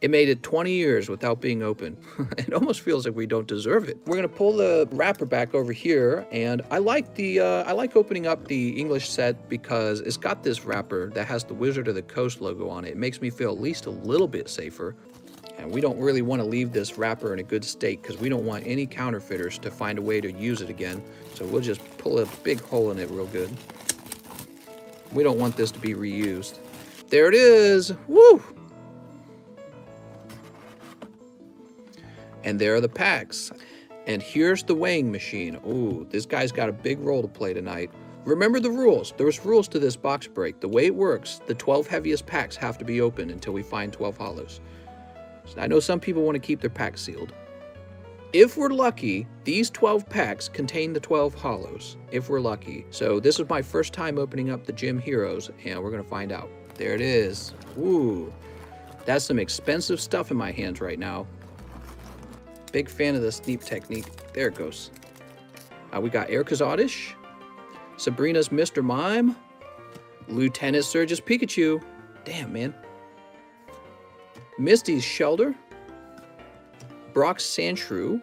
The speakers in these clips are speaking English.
It made it 20 years without being open. It almost feels like we don't deserve it. We're gonna pull the wrapper back over here, and I like opening up the English set because it's got this wrapper that has the Wizard of the Coast logo on it. It makes me feel at least a little bit safer. And we don't really want to leave this wrapper in a good state because we don't want any counterfeiters to find a way to use it again. So we'll just pull a big hole in it real good. We don't want this to be reused. There it is. Woo! And there are the packs. And here's the weighing machine. Ooh, this guy's got a big role to play tonight. Remember the rules. There's rules to this box break. The way it works, the 12 heaviest packs have to be opened until we find 12 hollows. So I know some people want to keep their packs sealed. If we're lucky, these 12 packs contain the 12 hollows. If we're lucky. So this is my first time opening up the Gym Heroes, and we're going to find out. There it is. Ooh, that's some expensive stuff in my hands right now. Big fan of the sneak technique. There it goes. We got Erica's Oddish, Sabrina's Mr. Mime, Lieutenant Surge's Pikachu. Damn, man. Misty's Shelter, Brock's Sandshrew,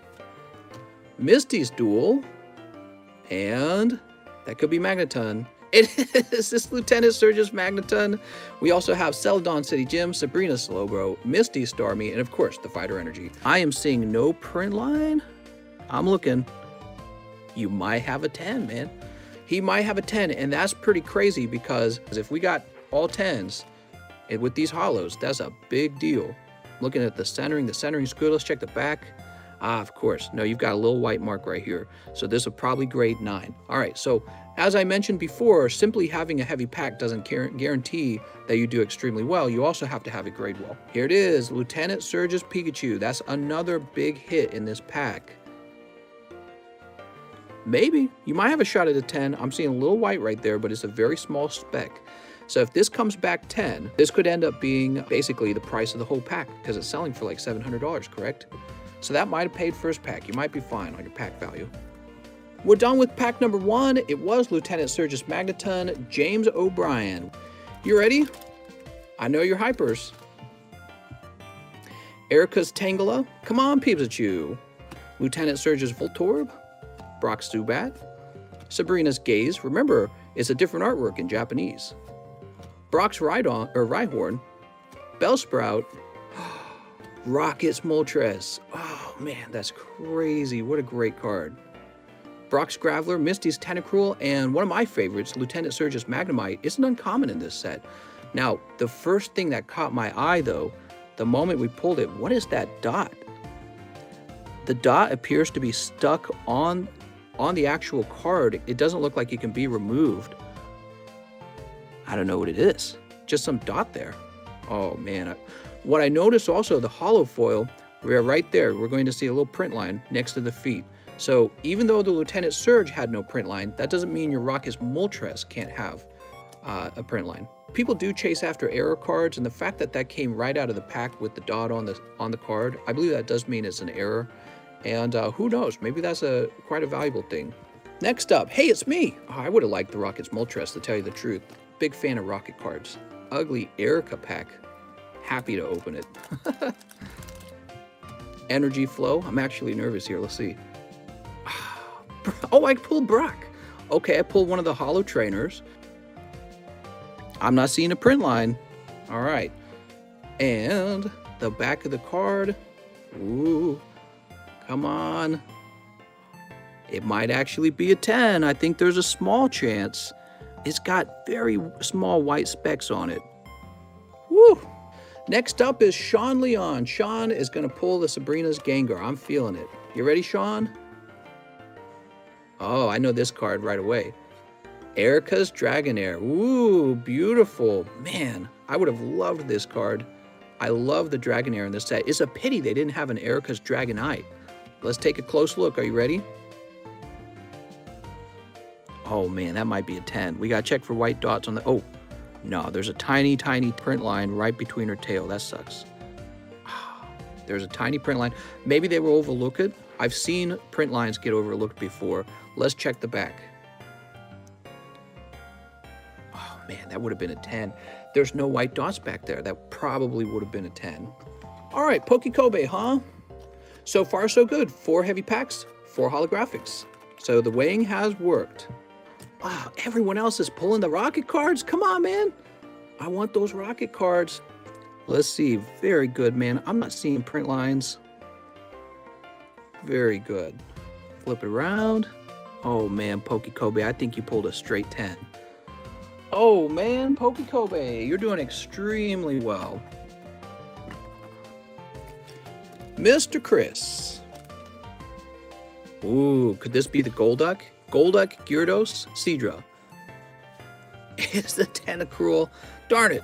Misty's Duel, and that could be Magneton. It is this Lieutenant Surge's Magneton. We also have Celadon City Gym, Sabrina Slowbro, Misty Starmie, and of course the Fighter Energy. I am seeing no print line. I'm looking. You might have a 10, man. He might have a 10, and that's pretty crazy because if we got all 10s with these hollows, that's a big deal. Looking at the centering's good. Let's check the back. Of course. No, you've got a little white mark right here. So this will probably grade 9. All right, so as I mentioned before, simply having a heavy pack doesn't guarantee that you do extremely well. You also have to have it grade well. Here it is, Lieutenant Surge's Pikachu. That's another big hit in this pack. Maybe. You might have a shot at a 10. I'm seeing a little white right there, but it's a very small speck. So if this comes back 10, this could end up being basically the price of the whole pack because it's selling for like $700, correct? So that might have paid first pack. You might be fine on your pack value. We're done with pack number 1. It was Lieutenant Surge's Magneton, James O'Brien. You ready? I know you're hypers. Erica's Tangela. Come on, Pikachu. Lieutenant Surge's Voltorb. Brock's Zubat. Sabrina's Gaze. Remember, it's a different artwork in Japanese. Brock's Rhyhorn. Bellsprout. Rocket's Moltres. Oh man, that's crazy. What a great card. Brock's Graveler, Misty's Tentacruel, and one of my favorites, Lieutenant Surge's Magnemite, isn't uncommon in this set. Now, the first thing that caught my eye though, the moment we pulled it, what is that dot? The dot appears to be stuck on the actual card. It doesn't look like it can be removed. I don't know what it is. Just some dot there. Oh man. What I noticed also, the hollow foil, we're right there. We're going to see a little print line next to the feet. So even though the Lieutenant Surge had no print line, that doesn't mean your Rocket's Moltres can't have a print line. People do chase after error cards, and the fact that that came right out of the pack with the dot on the card, I believe that does mean it's an error. And who knows, maybe that's quite a valuable thing. Next up, hey, it's me. Oh, I would have liked the Rocket's Moltres, to tell you the truth. Big fan of Rocket cards. Ugly Erica pack. Happy to open it. Energy Flow. I'm actually nervous here. Let's see. Oh, I pulled Brock. Okay, I pulled one of the Hollow Trainers. I'm not seeing a print line. All right. And the back of the card. Ooh, come on. It might actually be a 10. I think there's a small chance. It's got very small white specks on it. Woo! Next up is Sean Leon. Sean is going to pull the Sabrina's Gengar. I'm feeling it. You ready, Sean? Oh, I know this card right away. Erica's Dragonair. Ooh, beautiful. Man, I would have loved this card. I love the Dragonair in this set. It's a pity they didn't have an Erica's Dragonite. Let's take a close look. Are you ready? Oh man, that might be a 10. We gotta check for white dots on the, oh, no, there's a tiny, tiny print line right between her tail. That sucks. There's a tiny print line. Maybe they will overlook it. I've seen print lines get overlooked before. Let's check the back. Oh man, that would have been a 10. There's no white dots back there. That probably would have been a 10. All right, Kobe, huh? So far, so good. 4 heavy packs, 4 holographics. So the weighing has worked. Wow, everyone else is pulling the rocket cards. Come on, man. I want those rocket cards. Let's see. Very good, man. I'm not seeing print lines. Very good. Flip it around. Oh, man, Kobe, I think you pulled a straight 10. Oh, man, Kobe, you're doing extremely well. Mr. Chris. Ooh, could this be the Golduck? Golduck, Gyarados, Seadra. It's the Tentacruel. Darn it.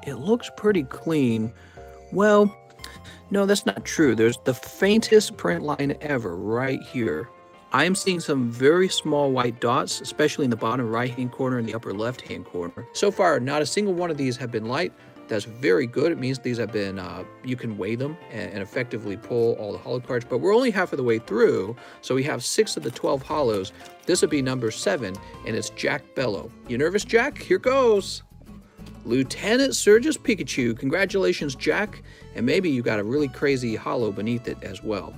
It looks pretty clean. Well, no, that's not true. There's the faintest print line ever right here. I am seeing some very small white dots, especially in the bottom right-hand corner and the upper left-hand corner. So far, not a single one of these have been light. That's very good. It means these have been, you can weigh them and effectively pull all the holo cards, but we're only half of the way through, so we have 6 of the 12 holos. This will be number 7, and it's Jack Bellow. You nervous, Jack? Here goes. Lieutenant Surge's Pikachu. Congratulations, Jack. And maybe you got a really crazy holo beneath it as well.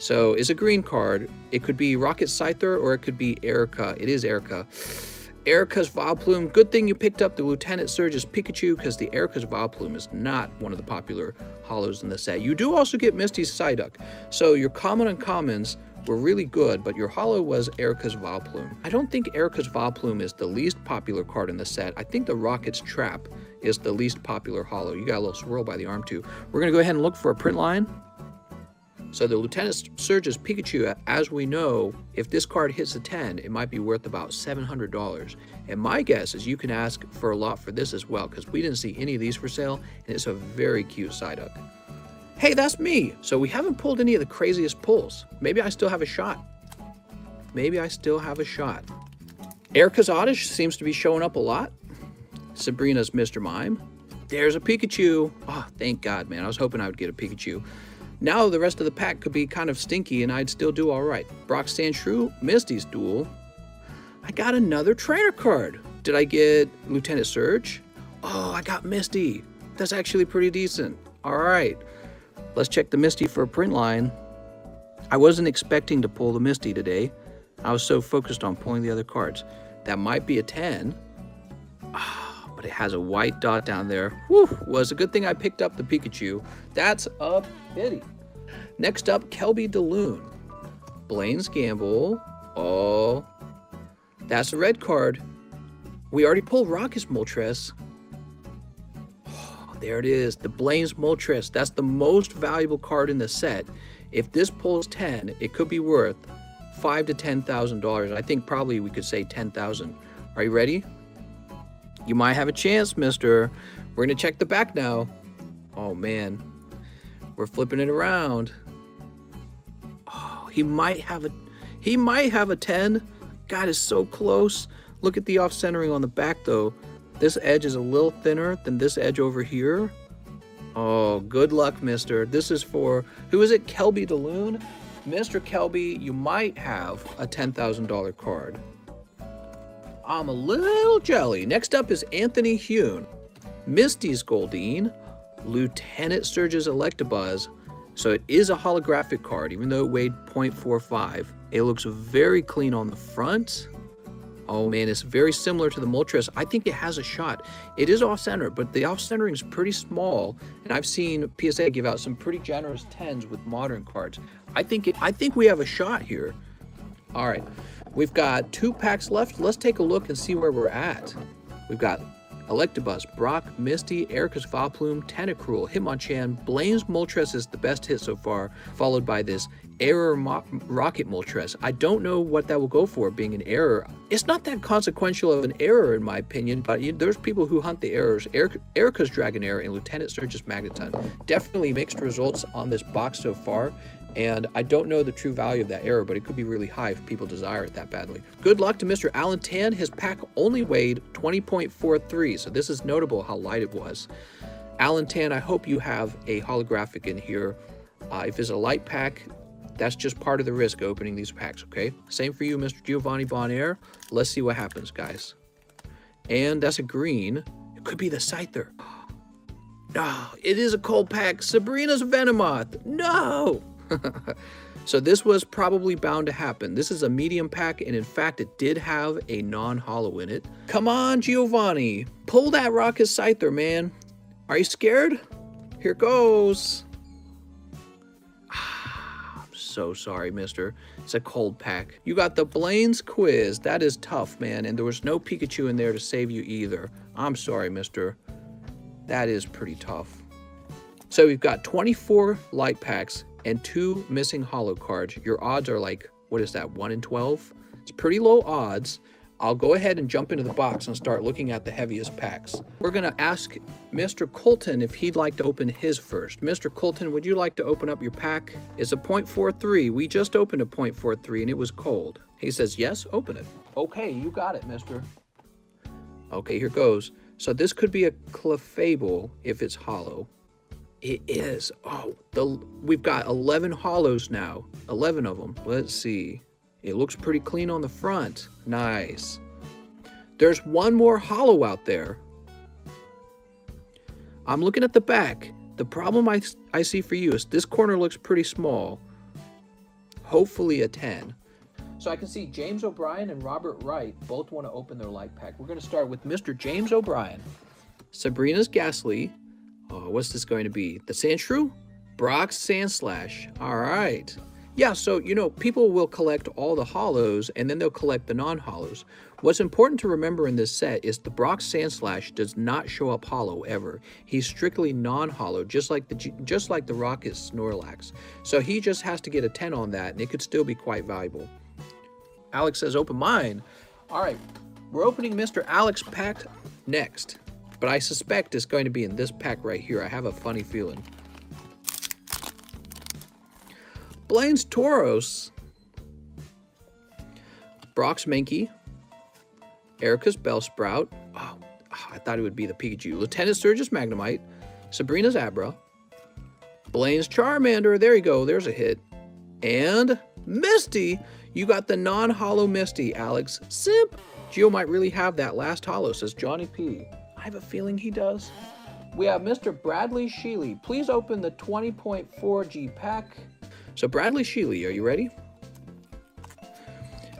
So it's a green card. It could be Rocket Scyther or it could be Erica. It is Erica. Erica's Vileplume. Good thing you picked up the Lieutenant Surge's Pikachu because the Erica's Vileplume is not one of the popular holos in the set. You do also get Misty's Psyduck. So your common and commons were really good, but your holo was Erica's Vileplume. I don't think Erica's Vileplume is the least popular card in the set. I think the Rocket's Trap is the least popular holo. You got a little swirl by the arm too. We're gonna go ahead and look for a print line. So the Lieutenant Surge's Pikachu, as we know, if this card hits a 10, it might be worth about $700. And my guess is you can ask for a lot for this as well, because we didn't see any of these for sale, and it's a very cute Psyduck. Hey, that's me! So we haven't pulled any of the craziest pulls. Maybe I still have a shot. Maybe I still have a shot. Erica's Oddish seems to be showing up a lot. Sabrina's Mr. Mime. There's a Pikachu. Oh, thank God, man. I was hoping I would get a Pikachu. Now the rest of the pack could be kind of stinky and I'd still do all right. Brock Sandshrew, Misty's Duel. I got another trainer card. Did I get Lieutenant Surge? Oh, I got Misty. That's actually pretty decent. All right. Let's check the Misty for a print line. I wasn't expecting to pull the Misty today. I was so focused on pulling the other cards. That might be a 10. But it has a white dot down there. Whew, was a good thing I picked up the Pikachu. That's a pity. Next up, Kelby DeLune. Blaine's Gamble. Oh, that's a red card. We already pulled Rocket's Moltres. Oh, there it is, the Blaine's Moltres. That's the most valuable card in the set. If this pulls 10, it could be worth $5,000 to $10,000. I think probably we could say 10,000. Are you ready? You might have a chance, mister. We're gonna check the back now. Oh man, we're flipping it around. Oh, he might have a 10. God, it's so close. Look at the off-centering on the back though. This edge is a little thinner than this edge over here. Oh, good luck, mister. This is for, who is it? Kelby DeLune? Mr. Kelby, you might have a $10,000 card. I'm a little jelly. Next up is Anthony Hune. Misty's Goldeen. Lieutenant Surge's Electabuzz. So it is a holographic card, even though it weighed 0.45. It looks very clean on the front. Oh man, it's very similar to the Moltres. I think it has a shot. It is off-center, but the off-centering is pretty small. And I've seen PSA give out some pretty generous 10s with modern cards. I think we have a shot here. All right. We've got 2 packs left. Let's take a look and see where we're at. We've got Electabuzz, Brock, Misty, Erica's Vileplume, Tentacruel, Hitmonchan. Blaine's Moltres is the best hit so far, followed by this Error Rocket Moltres. I don't know what that will go for, being an error. It's not that consequential of an error in my opinion, but there's people who hunt the errors. Erica's Dragonair and Lieutenant Surge's Magneton. Definitely mixed results on this box so far. And I don't know the true value of that error, but it could be really high if people desire it that badly. Good luck to Mr. Alan Tan. His pack only weighed 20.43, so this is notable how light it was. Alan Tan, I hope you have a holographic in here. If it's a light pack, that's just part of the risk opening these packs, okay? Same for you, Mr. Giovanni Bonaire. Let's see what happens, guys. And that's a green. It could be the Scyther. No, it is a cold pack. Sabrina's Venomoth. No! So this was probably bound to happen. This is a medium pack, and in fact, it did have a non-holo in it. Come on, Giovanni. Pull that Rocket Scyther, man. Are you scared? Here goes. I'm so sorry, mister. It's a cold pack. You got the Blaine's Quiz. That is tough, man, and there was no Pikachu in there to save you either. I'm sorry, mister. That is pretty tough. So we've got 24 light packs and 2 missing holo cards. Your odds are like, what is that, 1 in 12? It's pretty low odds. I'll go ahead and jump into the box and start looking at the heaviest packs. We're gonna ask Mr. Colton if he'd like to open his first. Mr. Colton, would you like to open up your pack? It's a .43. We just opened a .43 and it was cold. He says, yes, open it. Okay, you got it, mister. Okay, here goes. So this could be a Clefable if it's holo. It is. Oh, we've got 11 holos now. 11 of them. Let's see. It looks pretty clean on the front. Nice. There's one more holo out there. I'm looking at the back. The problem I see for you is this corner looks pretty small. Hopefully a 10. So I can see James O'Brien and Robert Wright both want to open their light pack. We're going to start with Mr. James O'Brien. Sabrina's Ghastly. Oh, what's this going to be? The Sandshrew? Brock's Sandslash. All right. Yeah, so, you know, people will collect all the holos and then they'll collect the non-holos. What's important to remember in this set is the Brock Sandslash does not show up holo ever. He's strictly non-holo, just like the Rocket Snorlax. So he just has to get a 10 on that and it could still be quite valuable. Alex says open mine. All right, we're opening Mr. Alex pack next, but I suspect it's going to be in this pack right here. I have a funny feeling. Blaine's Tauros, Brock's Mankey, Erica's Bellsprout. Oh, I thought it would be the Pikachu. Lieutenant Surge's Magnemite, Sabrina's Abra, Blaine's Charmander. There you go. There's a hit. And Misty. You got the non-holo Misty, Alex. Simp. Gio might really have that last holo, says Johnny P. I have a feeling he does. We have Mr. Bradley Sheely. Please open the 20.4G pack. So Bradley Sheely, are you ready?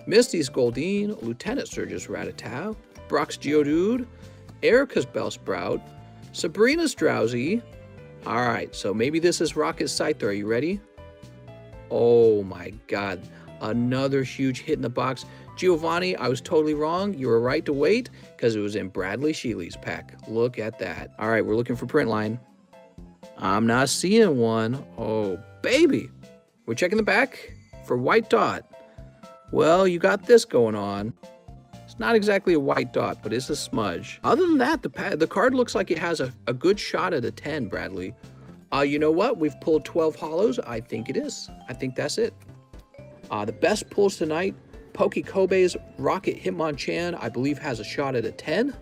Misty's Goldeen, Lieutenant Surge's Rattata, Brock's Geodude, Erica's Bellsprout, Sabrina's Drowsy. All right, so maybe this is Rocket Scyther. Are you ready? Oh my God, another huge hit in the box. Giovanni, I was totally wrong. You were right to wait because it was in Bradley Sheely's pack. Look at that. All right, we're looking for print line. I'm not seeing one. Oh, baby. We're checking the back for White Dot. Well, you got this going on. It's not exactly a white dot, but it's a smudge. Other than that, the card looks like it has a good shot at a 10, Bradley. You know what? We've pulled 12 holos. I think it is. I think that's it. The best pulls tonight, Poke Kobe's Rocket Hitmonchan, I believe has a shot at a 10.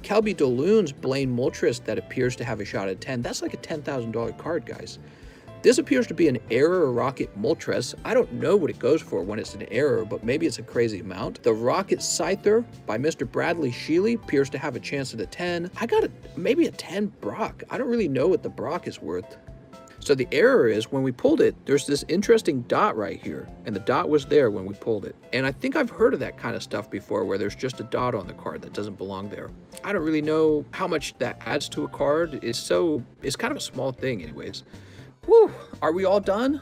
Kelby Doloon's Blaine Moltres that appears to have a shot at 10. That's like a $10,000 card, guys. This appears to be an error Rocket Moltres. I don't know what it goes for when it's an error, but maybe it's a crazy amount. The Rocket Scyther by Mr. Bradley Sheely appears to have a chance at a 10. I got maybe a 10 Brock. I don't really know what the Brock is worth. So the error is when we pulled it, there's this interesting dot right here, and the dot was there when we pulled it. And I think I've heard of that kind of stuff before where there's just a dot on the card that doesn't belong there. I don't really know how much that adds to a card. It's kind of a small thing anyways. Whew, are we all done?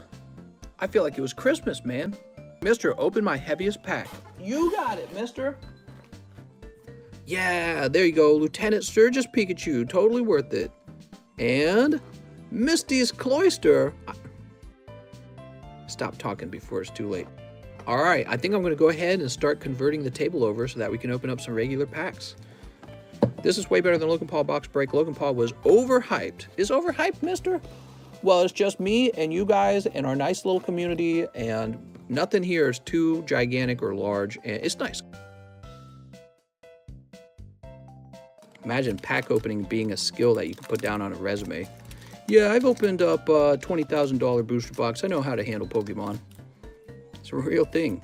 I feel like it was Christmas, man. Mister, open my heaviest pack. You got it, mister. Yeah, there you go. Lieutenant Surge's Pikachu, totally worth it. And Misty's Cloyster. Stop talking before it's too late. All right, I think I'm going to go ahead and start converting the table over so that we can open up some regular packs. This is way better than Logan Paul box break. Logan Paul was overhyped. Is overhyped, mister? Well, it's just me and you guys and our nice little community, and nothing here is too gigantic or large, and it's nice. Imagine pack opening being a skill that you can put down on a resume. Yeah, I've opened up a $20,000 booster box. I know how to handle Pokemon. It's a real thing.